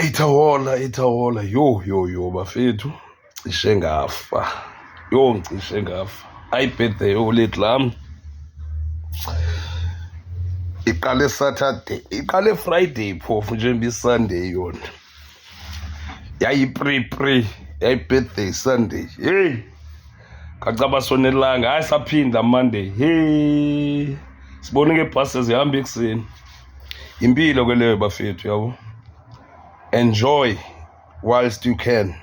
Ithawola yo bafethu cishe ngafa ngicishe ngafa. Birthday late lam iqale Saturday, iqale Friday phofu njengoba Sunday yona yayi birthday Sunday. Hey kacaba sonelanga hayi saphinda Monday. Hey sibone ngebhasi zihamba ekuseni. Impilo ke leyo bafethu yabo. Enjoy whilst you can.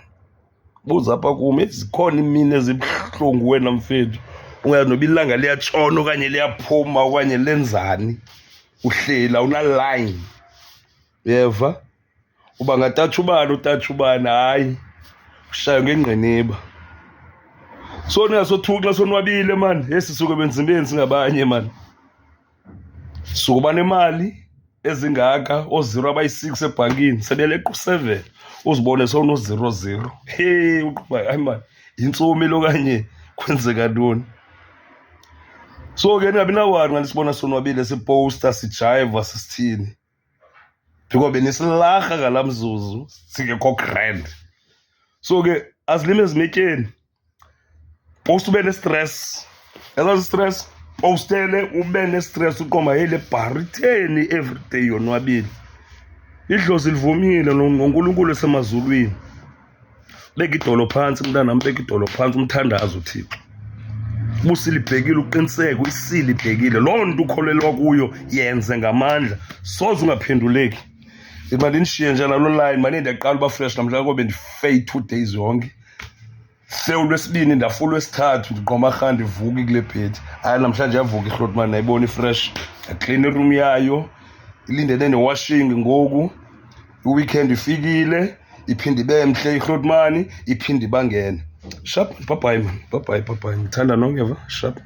Buza apha kumi zikhona imini ezibuhlungu wena mfethu ungazi noba ilanga liyatshona okanye liyaphuma okanye lenzani, uhlela una line yeva uba ngatatsha ubani hayi ushayo ngengqiniba. So ningasothuki xa sonwabile man, sisuke benzimeni singabanye man, sukuba nemali ezingaka o0 abayi6 ebhankini sebeleqa u7 uzibone sowuno 00. Hey uqhuba hayi man intsumi lo kanye kwenzeka ntoni. So ke ningabi nawari xa nisibona sonwabile siposta sijiva sisithini because benisilaha ngala mzuzu singekho grand. So ke azilime ezimetyeni, post ube ne-stress, yazazi stress, postele ube ne-stress uqomba hey le bharitheni everyday yonwabile. Idlozi livumile noNkulunkulu esemazulwini. Beka idolo phansi mntanami, beka idolo phansi umthandazo uThixo. Ubusilibhekile uqiniseke uyisilibhekile loo nto ukholelwa kuyo yenze ngamandla soze ungaphenduleki. Imali nishiye nje nalo line manje ndiyaqala uba fresh namhlanje ngoba ndifey 2 days yonke. Ulwesibini ndafula ulwesithathu ndiqoma rha ndivuka kule bed. Hayi namhlanje yavuka iHlotman nayibona ifresh yaclean iroom yayo ilindene newashing ngoku. Iweekend ifikile iphinde ibe mhle iHlotman iphinde ibangene. Sharp bye bye man, bye bye ngithanda nonke va sharp.